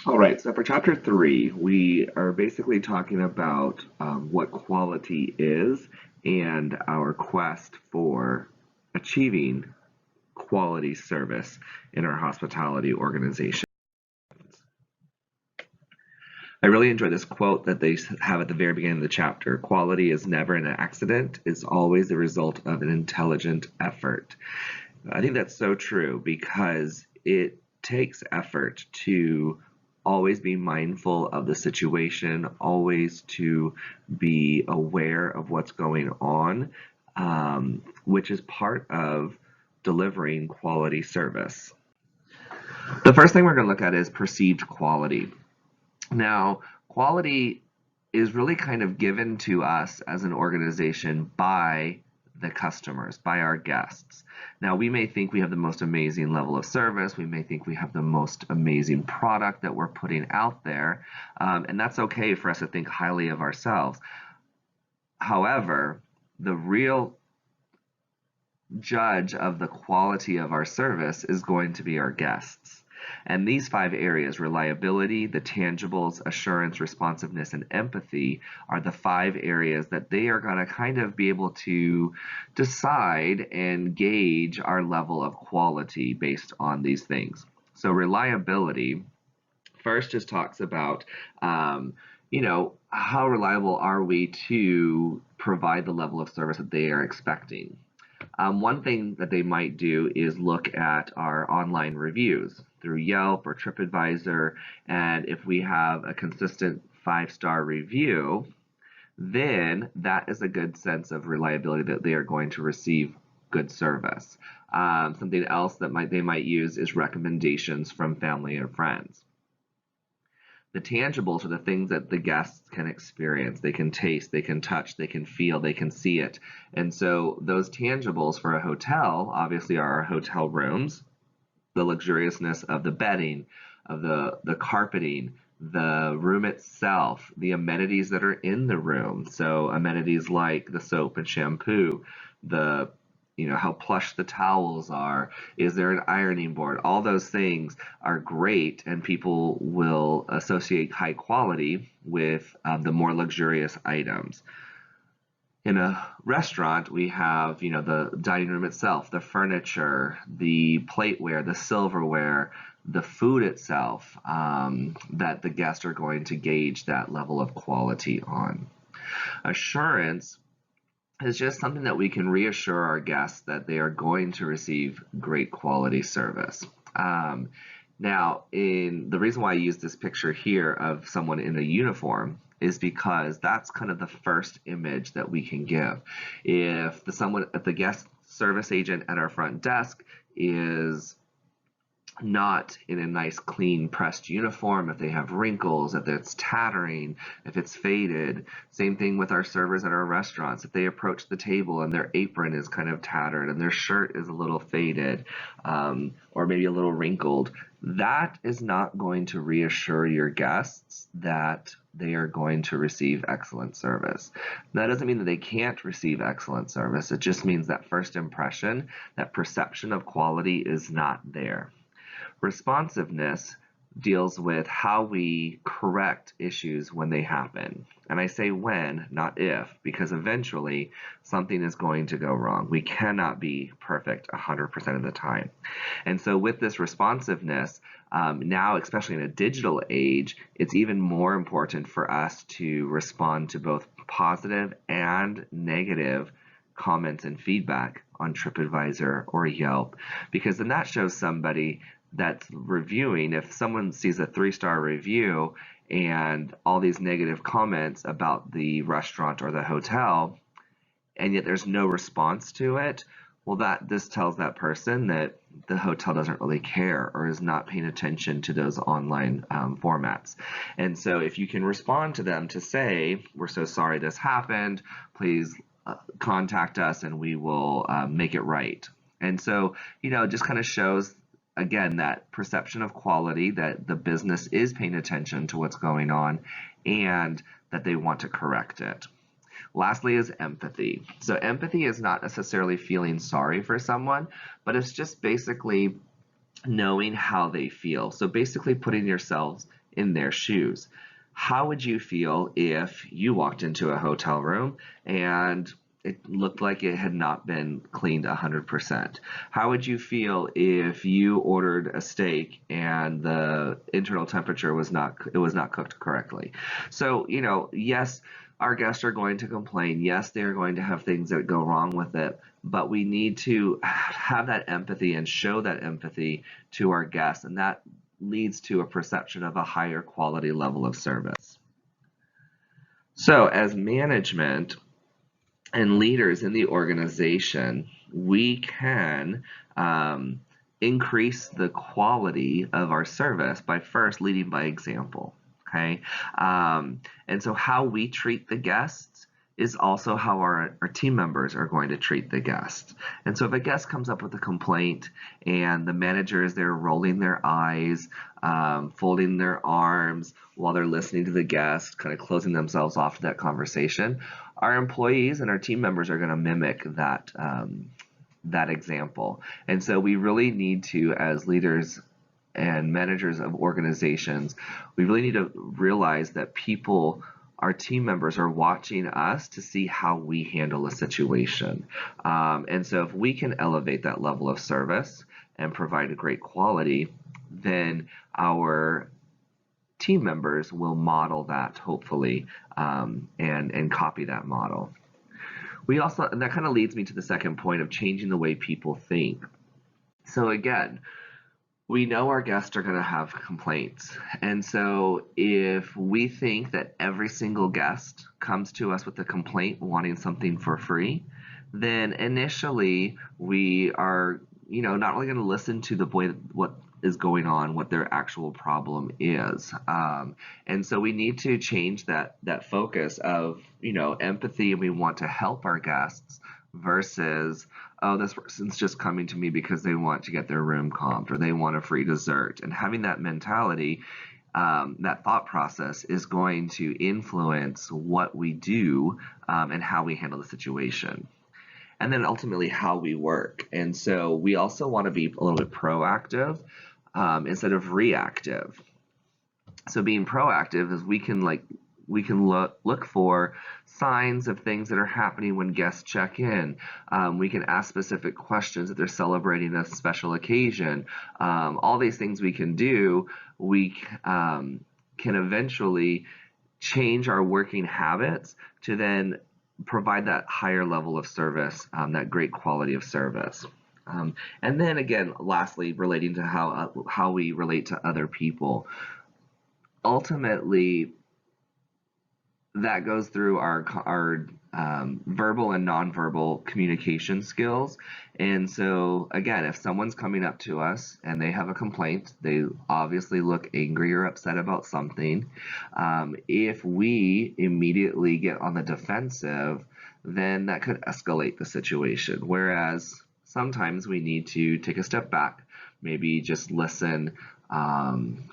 All right, so for chapter three, we are basically talking about what quality is and our quest for achieving quality service in our hospitality organization. I really enjoy this quote that they have at the very beginning of the chapter. Quality is never an accident, it's always the result of an intelligent effort. I think that's so true because it takes effort to always be mindful of the situation, always to be aware of what's going on, which is part of delivering quality service. The first thing we're going to look at is perceived quality. Now, quality is really kind of given to us as an organization by the customers, by our guests. Now, we may think we have the most amazing level of service. We may think we have the most amazing product that we're putting out there. And that's okay for us to think highly of ourselves. However, the real judge of the quality of our service is going to be our guests. And these five areas, reliability, the tangibles, assurance, responsiveness, and empathy, are the five areas that they are going to kind of be able to decide and gauge our level of quality based on these things. So reliability first just talks about, how reliable are we to provide the level of service that they are expecting. One thing that they might do is look at our online reviews through Yelp or TripAdvisor, and if we have a consistent 5-star review, then that is a good sense of reliability that they are going to receive good service. Something else that they might use is recommendations from family and friends. The tangibles are the things that the guests can experience. They can taste, they can touch, they can feel, they can see it. And so those tangibles for a hotel obviously are our hotel rooms, the luxuriousness of the bedding, of the carpeting, the room itself, the amenities that are in the room. So amenities like the soap and shampoo, the how plush the towels are, is there an ironing board? All those things are great, and people will associate high quality with the more luxurious items. In a restaurant, we have, the dining room itself, the furniture, the plateware, the silverware, the food itself, that the guests are going to gauge that level of quality on. Assurance is just something that we can reassure our guests that they are going to receive great quality service. Now, the reason why I use this picture here of someone in a uniform is because that's kind of the first image that we can give. If the guest service agent at our front desk is not in a nice, clean, pressed uniform, if they have wrinkles, if it's tattering, if it's faded. Same thing with our servers at our restaurants. If they approach the table and their apron is kind of tattered and their shirt is a little faded, or maybe a little wrinkled, that is not going to reassure your guests that they are going to receive excellent service. That doesn't mean that they can't receive excellent service. It just means that first impression, that perception of quality is not there. Responsiveness deals with how we correct issues when they happen. And I say when, not if, because eventually something is going to go wrong. We cannot be perfect 100% of the time. And so with this responsiveness, now, especially in a digital age, it's even more important for us to respond to both positive and negative comments and feedback on TripAdvisor or Yelp, because then that shows somebody that's reviewing. If someone sees a 3-star review and all these negative comments about the restaurant or the hotel, and yet there's no response to it, well, this tells that person that the hotel doesn't really care or is not paying attention to those online formats. And so if you can respond to them to say, we're so sorry this happened, please contact us and we will make it right. And so, it just kind of shows, again, that perception of quality, that the business is paying attention to what's going on and that they want to correct it. Lastly is empathy. So empathy is not necessarily feeling sorry for someone, but it's just basically knowing how they feel. So basically putting yourselves in their shoes. How would you feel if you walked into a hotel room and it looked like it had not been cleaned 100%? How would you feel if you ordered a steak and the internal temperature was not cooked correctly? So, yes, our guests are going to complain. Yes, they're going to have things that go wrong with it, but we need to have that empathy and show that empathy to our guests, and that leads to a perception of a higher quality level of service. So, as management and leaders in the organization, we can increase the quality of our service by first leading by example. Okay, and so how we treat the guests is also how our team members are going to treat the guests. And so if a guest comes up with a complaint and the manager is there rolling their eyes, folding their arms while they're listening to the guest, kind of closing themselves off to that conversation, our employees and our team members are going to mimic that example. And so we really need to, as leaders and managers of organizations, we really need to realize that people, our team members, are watching us to see how we handle a situation. And so if we can elevate that level of service and provide a great quality, then our team members will model that, hopefully, and copy that model. And that kind of leads me to the second point of changing the way people think. So again, we know our guests are going to have complaints. And so if we think that every single guest comes to us with a complaint wanting something for free, then initially we are, not only going to listen to what is going on, what their actual problem is. And so we need to change that focus of, empathy, and we want to help our guests, versus, oh, this person's just coming to me because they want to get their room comped or they want a free dessert. And having that mentality, that thought process is going to influence what we do and how we handle the situation. And then ultimately how we work. And so we also want to be a little bit proactive instead of reactive. So being proactive is we can look for signs of things that are happening when guests check in. We can ask specific questions if they're celebrating a special occasion. All these things we can do, we can eventually change our working habits to then provide that higher level of service, that great quality of service. And then again, lastly, relating to how we relate to other people. Ultimately, that goes through our verbal and nonverbal communication skills. And so again, if someone's coming up to us and they have a complaint, they obviously look angry or upset about something. If we immediately get on the defensive, then that could escalate the situation. Whereas sometimes we need to take a step back, maybe just listen,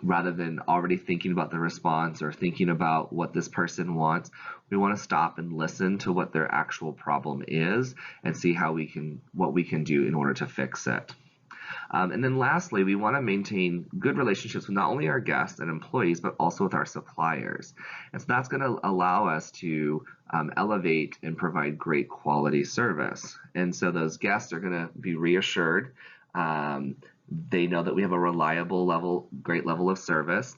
rather than already thinking about the response or thinking about what this person wants. We want to stop and listen to what their actual problem is and see what we can do in order to fix it. And then lastly, we want to maintain good relationships with not only our guests and employees, but also with our suppliers. And so that's going to allow us to elevate and provide great quality service. And so those guests are going to be reassured. They know that we have a reliable great level of service.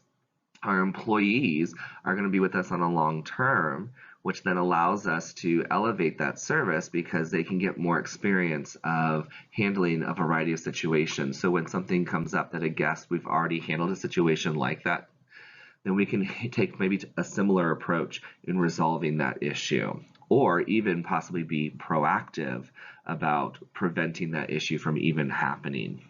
Our employees are going to be with us on a long term, which then allows us to elevate that service because they can get more experience of handling a variety of situations. So when something comes up that we've already handled a situation like that, then we can take maybe a similar approach in resolving that issue, or even possibly be proactive about preventing that issue from even happening.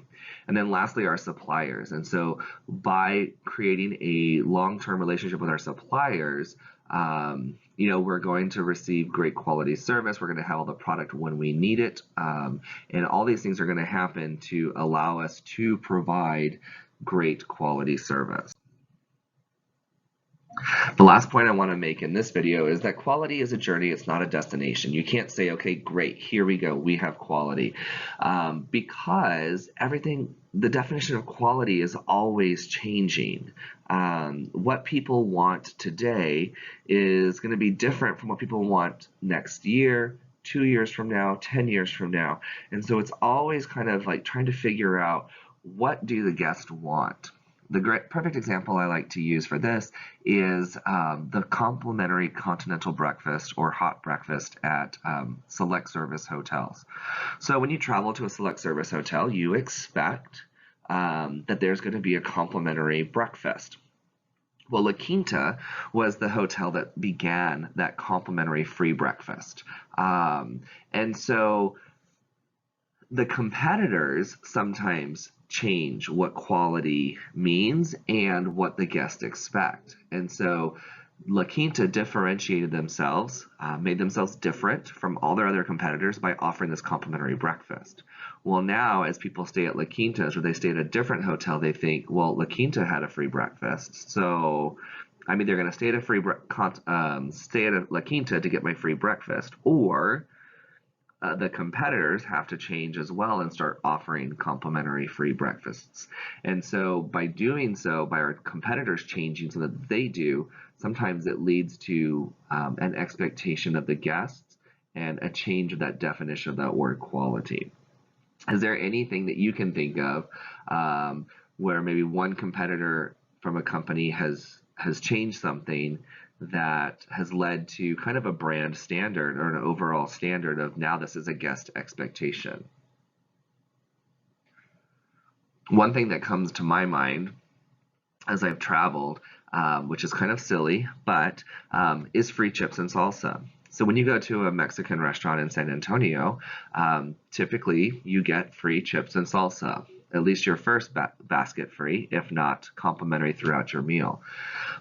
And then lastly, our suppliers. And so by creating a long-term relationship with our suppliers, we're going to receive great quality service. We're going to have all the product when we need it. And all these things are going to happen to allow us to provide great quality service. The last point I want to make in this video is that quality is a journey, it's not a destination. You can't say, okay, great, here we go, we have quality. Because the definition of quality is always changing. What people want today is going to be different from what people want next year, 2 years from now, 10 years from now. And so it's always kind of like trying to figure out, what do the guests want? The perfect example I like to use for this is the complimentary continental breakfast or hot breakfast at select service hotels. So when you travel to a select service hotel, you expect that there's going to be a complimentary breakfast. Well, La Quinta was the hotel that began that complimentary free breakfast. And so the competitors sometimes change what quality means and what the guests expect. And so La Quinta differentiated themselves, made themselves different from all their other competitors by offering this complimentary breakfast. Well, now as people stay at La Quinta's or they stay at a different hotel, they think, well, La Quinta had a free breakfast, so I'm either going to stay at La Quinta to get my free breakfast, or the competitors have to change as well and start offering complimentary free breakfasts. And so by doing so, by our competitors changing so that they do, sometimes it leads to an expectation of the guests and a change of that definition of that word quality. Is there anything that you can think of where maybe one competitor from a company has changed something that has led to kind of a brand standard or an overall standard of now this is a guest expectation? One thing that comes to my mind as I've traveled, which is kind of silly, but is free chips and salsa. So when you go to a Mexican restaurant in San Antonio, typically you get free chips and salsa, at least your first basket free, if not complimentary throughout your meal.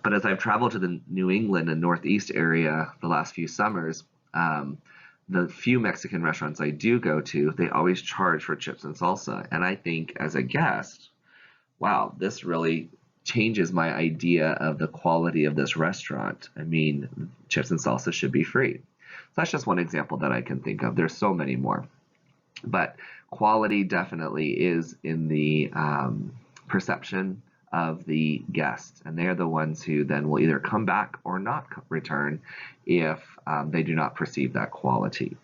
But as I've traveled to the New England and Northeast area the last few summers, the few Mexican restaurants I do go to, they always charge for chips and salsa. And I think as a guest, wow, this really changes my idea of the quality of this restaurant. I mean, chips and salsa should be free. So that's just one example that I can think of. There's so many more. But quality definitely is in the perception of the guests, and they're the ones who then will either come back or not return if they do not perceive that quality.